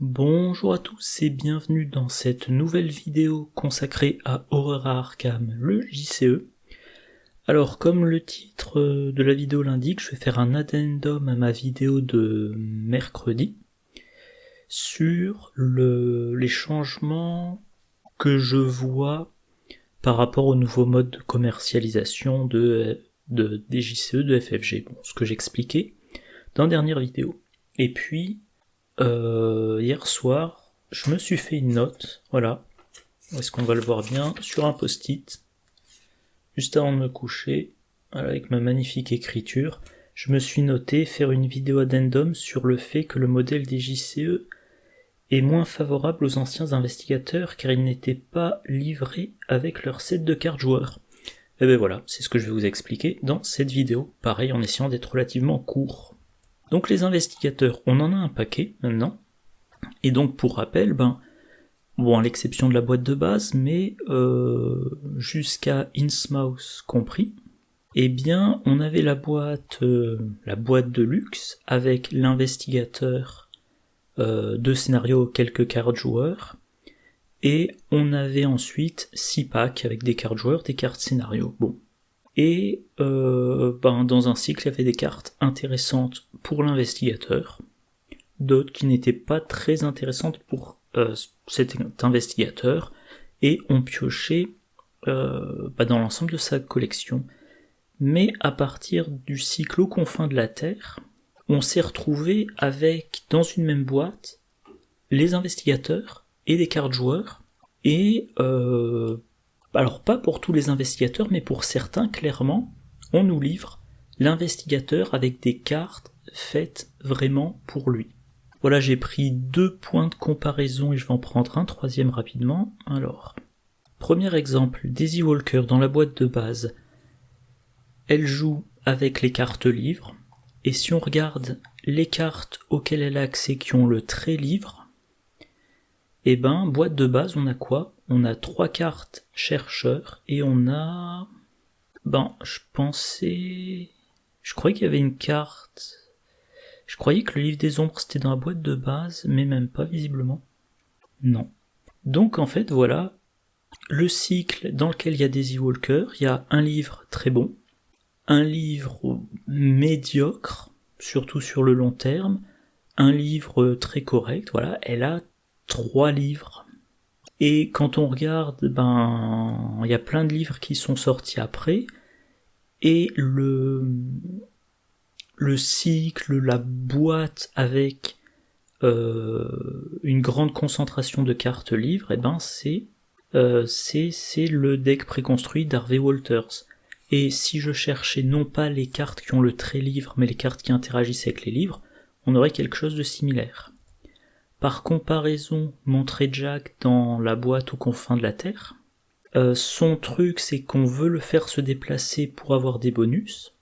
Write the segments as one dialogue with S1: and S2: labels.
S1: Bonjour à tous et bienvenue dans cette nouvelle vidéo consacrée à Aurora Arkham, le JCE. Alors comme le titre de la vidéo l'indique, je vais faire un addendum à ma vidéo de mercredi sur les changements que je vois par rapport au nouveau mode de commercialisation des JCE de FFG, bon, ce que j'expliquais dans la dernière vidéo. Et puis hier soir, je me suis fait une note, voilà, est-ce qu'on va le voir bien, sur un post-it, juste avant de me coucher, voilà, avec ma magnifique écriture, je me suis noté faire une vidéo addendum sur le fait que le modèle des JCE est moins favorable aux anciens investigateurs car ils n'étaient pas livrés avec leur set de cartes joueurs. Et ben voilà, c'est ce que je vais vous expliquer dans cette vidéo, pareil en essayant d'être relativement court. Donc les investigateurs, on en a un paquet maintenant, et donc pour rappel, bon à l'exception de la boîte de base, mais jusqu'à Innsmouth compris, eh bien on avait la boîte de luxe avec l'investigateur, 2 scénarios, quelques cartes joueurs, et on avait ensuite 6 packs avec des cartes joueurs, des cartes scénarios. Bon. Et dans un cycle, il y avait des cartes intéressantes pour l'investigateur, d'autres qui n'étaient pas très intéressantes pour cet investigateur, et on piochait dans l'ensemble de sa collection. Mais à partir du cycle aux confins de la Terre, on s'est retrouvé avec, dans une même boîte, les investigateurs et des cartes joueurs, et alors pas pour tous les investigateurs, mais pour certains, clairement, on nous livre l'investigateur avec des cartes faites vraiment pour lui. Voilà, j'ai pris 2 points de comparaison et je vais en prendre un troisième rapidement. Alors, premier exemple, Daisy Walker dans la boîte de base. Elle joue avec les cartes livres, et si on regarde les cartes auxquelles elle a accès qui ont le trait livre, et boîte de base, on a quoi ? On a 3 cartes chercheurs, et on a... je croyais qu'il y avait une carte... Je croyais que le livre des ombres c'était dans la boîte de base, mais même pas visiblement. Non. Donc en fait, voilà, le cycle dans lequel il y a Daisy Walker, il y a un livre très bon, un livre médiocre, surtout sur le long terme, un livre très correct, voilà, elle a 3 livres. Et quand on regarde, il y a plein de livres qui sont sortis après, et le cycle, la boîte avec une grande concentration de cartes livres, c'est le deck préconstruit d'Harvey Walters. Et si je cherchais non pas les cartes qui ont le trait livre, mais les cartes qui interagissent avec les livres, on aurait quelque chose de similaire. Par comparaison, montrer Jack dans la boîte aux confins de la Terre, son truc c'est qu'on veut le faire se déplacer pour avoir des bonus.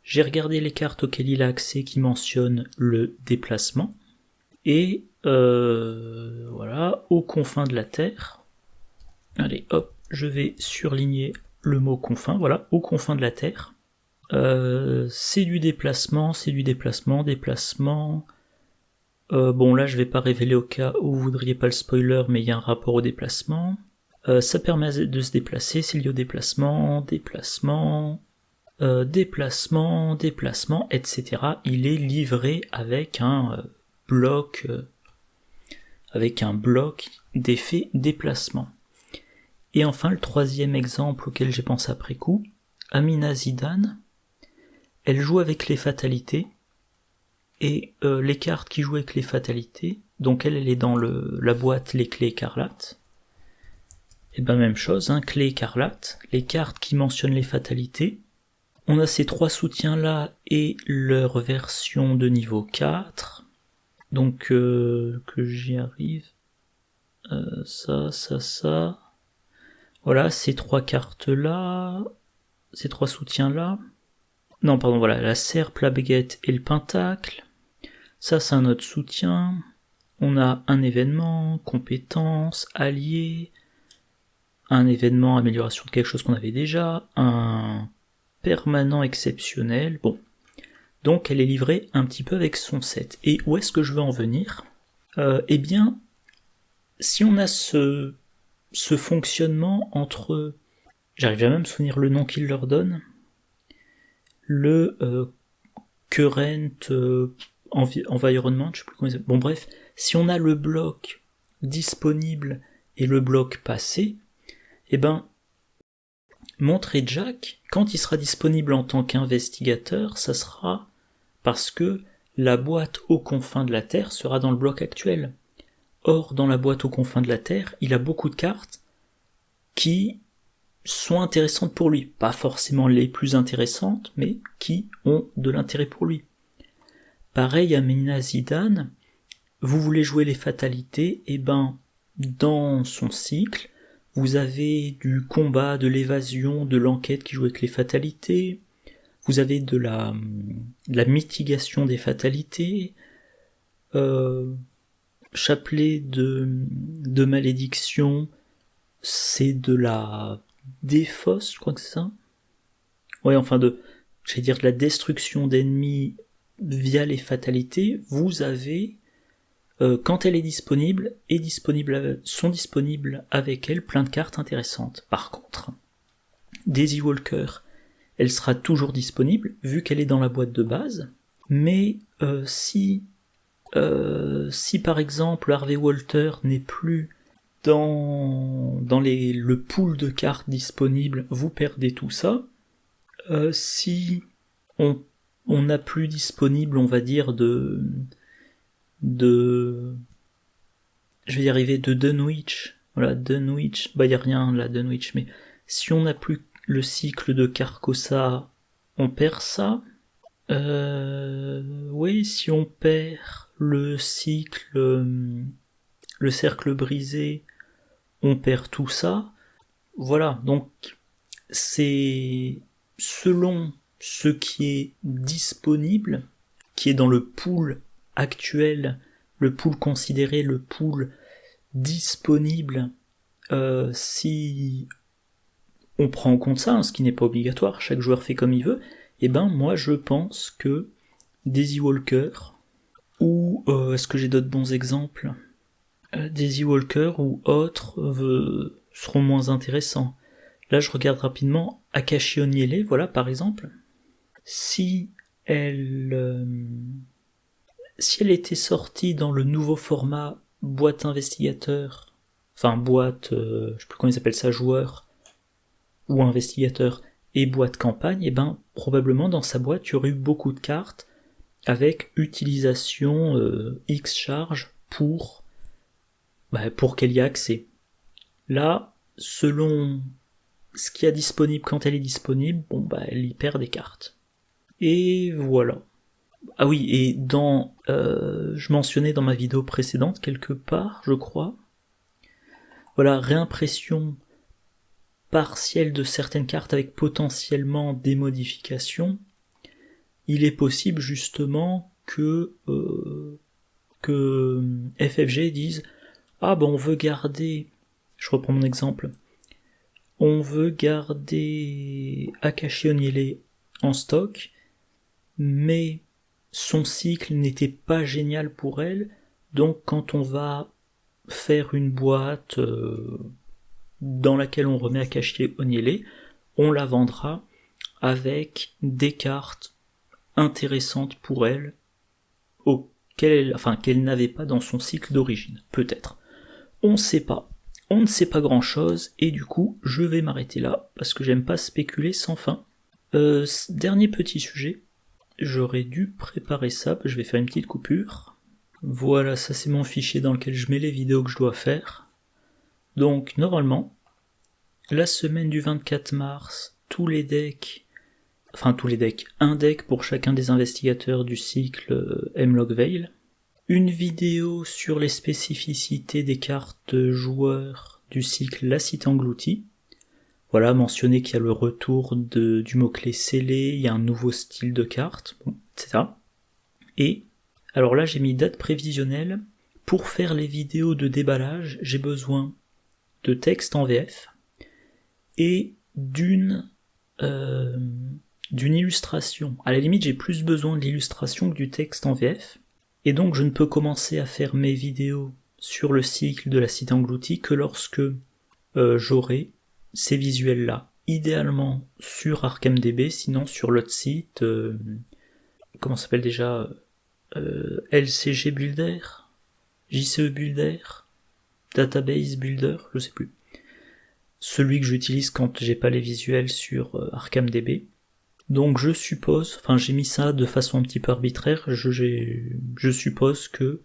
S1: J'ai regardé les cartes auxquelles il a accès qui mentionnent le déplacement, et voilà, aux confins de la Terre, allez hop, je vais surligner le mot confins, voilà, aux confins de la Terre, c'est du déplacement, bon là je vais pas révéler au cas où vous voudriez pas le spoiler, mais il y a un rapport au déplacement, ça permet de se déplacer, c'est lié au déplacement, etc. Il est livré avec un bloc d'effet déplacement. Et enfin le troisième exemple auquel j'ai pensé après coup, Amina Zidane, elle joue avec les fatalités, et les cartes qui jouent avec les fatalités, donc elle est dans la boîte les clés écarlates, et même chose, clés écarlates, les cartes qui mentionnent les fatalités, on a ces 3 soutiens là et leur version de niveau 4, donc que j'y arrive, ça, voilà, ces 3 cartes là, ces 3 soutiens là, non pardon, voilà, la serpe, la baguette et le pentacle, ça c'est un autre soutien, on a un événement, compétence, allié, un événement, amélioration de quelque chose qu'on avait déjà, un permanent exceptionnel, bon. Donc elle est livrée un petit peu avec son set. Et où est-ce que je veux en venir ? Eh bien, si on a ce fonctionnement entre, j'arrive jamais à me souvenir le nom qu'il leur donne, le current environment, je sais plus comment il s'appelle. Bon bref, si on a le bloc disponible et le bloc passé, eh ben, montrer Jack, quand il sera disponible en tant qu'investigateur, ça sera parce que la boîte aux confins de la Terre sera dans le bloc actuel. Or, dans la boîte aux confins de la Terre, il a beaucoup de cartes qui sont intéressantes pour lui. Pas forcément les plus intéressantes, mais qui ont de l'intérêt pour lui. Pareil à Mina Zidane, vous voulez jouer les fatalités, et ben, dans son cycle, vous avez du combat, de l'évasion, de l'enquête qui joue avec les fatalités, vous avez de la mitigation des fatalités, chapelet de malédiction, c'est de la défausse, je crois que c'est ça. Ouais, enfin de la destruction d'ennemis via les fatalités. Vous avez, quand elle est disponible, sont disponibles avec elle plein de cartes intéressantes. Par contre, Daisy Walker, elle sera toujours disponible, vu qu'elle est dans la boîte de base, mais si par exemple Harvey Walter n'est plus dans le pool de cartes disponibles, vous perdez tout ça. Si on n'a plus disponible, on va dire, de je vais y arriver, de Dunwich, voilà, Dunwich, bah y a rien là, Dunwich, mais si on n'a plus le cycle de Carcosa, on perd ça. Oui, si on perd le cycle, le cercle brisé, on perd tout ça. Voilà, donc c'est selon ce qui est disponible, qui est dans le pool actuel, le pool considéré, le pool disponible, si on prend en compte ça, hein, ce qui n'est pas obligatoire, chaque joueur fait comme il veut, et ben moi je pense que Daisy Walker, ou est-ce que j'ai d'autres bons exemples, Daisy Walker ou autres seront moins intéressants. Là je regarde rapidement Akashi Onyele, voilà par exemple. Si elle était sortie dans le nouveau format boîte investigateur, enfin boîte, je sais plus comment ils appellent ça, joueur ou investigateur, et boîte campagne, et ben probablement dans sa boîte il y aurait eu beaucoup de cartes avec utilisation X charge pour qu'elle y ait accès. Là, selon ce qu'il y a disponible quand elle est disponible, elle y perd des cartes. Et voilà. Ah oui, et je mentionnais dans ma vidéo précédente quelque part, je crois, voilà, réimpression partielle de certaines cartes avec potentiellement des modifications. Il est possible justement que FFG dise on veut garder, je reprends mon exemple, on veut garder Akashi Onyele en stock, mais son cycle n'était pas génial pour elle, donc quand on va faire une boîte dans laquelle on remet Akashi Onyele, on la vendra avec des cartes intéressantes pour elle, qu'elle n'avait pas dans son cycle d'origine, peut-être. On ne sait pas grand chose, et du coup, je vais m'arrêter là, parce que j'aime pas spéculer sans fin. Dernier petit sujet, j'aurais dû préparer ça, je vais faire une petite coupure. Voilà, ça c'est mon fichier dans lequel je mets les vidéos que je dois faire. Donc, normalement, la semaine du 24 mars, un deck pour chacun des investigateurs du cycle Hemlock Vale, une vidéo sur les spécificités des cartes joueurs du cycle La Cité Engloutie, voilà, mentionner qu'il y a le retour du mot-clé scellé, il y a un nouveau style de carte, etc. Et, alors là j'ai mis date prévisionnelle, pour faire les vidéos de déballage, j'ai besoin de texte en VF, et d'une illustration. À la limite, j'ai plus besoin de l'illustration que du texte en VF. Et donc je ne peux commencer à faire mes vidéos sur le cycle de la cité engloutie que lorsque j'aurai ces visuels-là. Idéalement sur ArkhamDB, sinon sur l'autre site, comment ça s'appelle déjà, LCG Builder, JCE Builder, Database Builder, je sais plus. Celui que j'utilise quand j'ai pas les visuels sur ArkhamDB. Donc je suppose, enfin j'ai mis ça de façon un petit peu arbitraire, je suppose que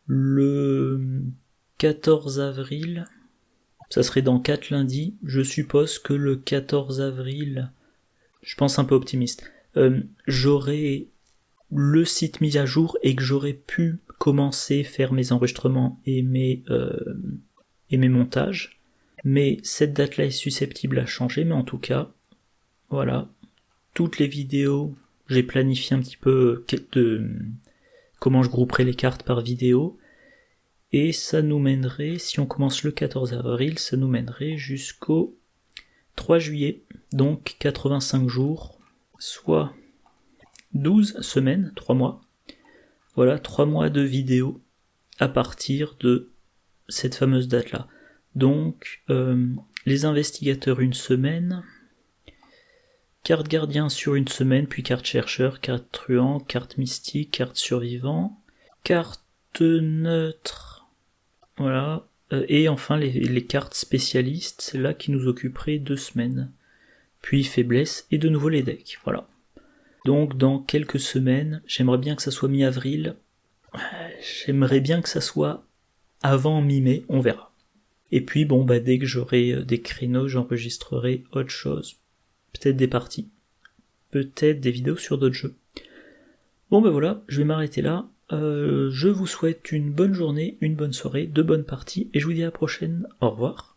S1: le 14 avril, ça serait dans 4 lundis, je suppose que le 14 avril, je pense un peu optimiste, j'aurai le site mis à jour et que j'aurai pu commencer à faire mes enregistrements et mes montages. Mais cette date-là est susceptible à changer, mais en tout cas, voilà, toutes les vidéos, j'ai planifié un petit peu comment je grouperai les cartes par vidéo, et ça nous mènerait, si on commence le 14 avril, ça nous mènerait jusqu'au 3 juillet, donc 85 jours, soit 12 semaines, 3 mois. Voilà, 3 mois de vidéos à partir de cette fameuse date-là. Donc, les investigateurs une semaine, carte gardien sur une semaine, puis carte chercheur, carte truand, carte mystique, carte survivant, carte neutre, voilà, et enfin les cartes spécialistes, c'est là qui nous occuperait 2 semaines, puis faiblesse et de nouveau les decks, voilà. Donc dans quelques semaines, j'aimerais bien que ça soit mi-avril, j'aimerais bien que ça soit avant mi-mai, on verra. Et puis bon, dès que j'aurai des créneaux, j'enregistrerai autre chose. Peut-être des parties. Peut-être des vidéos sur d'autres jeux. Bon voilà, je vais m'arrêter là. Je vous souhaite une bonne journée, une bonne soirée, de bonnes parties, et je vous dis à la prochaine. Au revoir.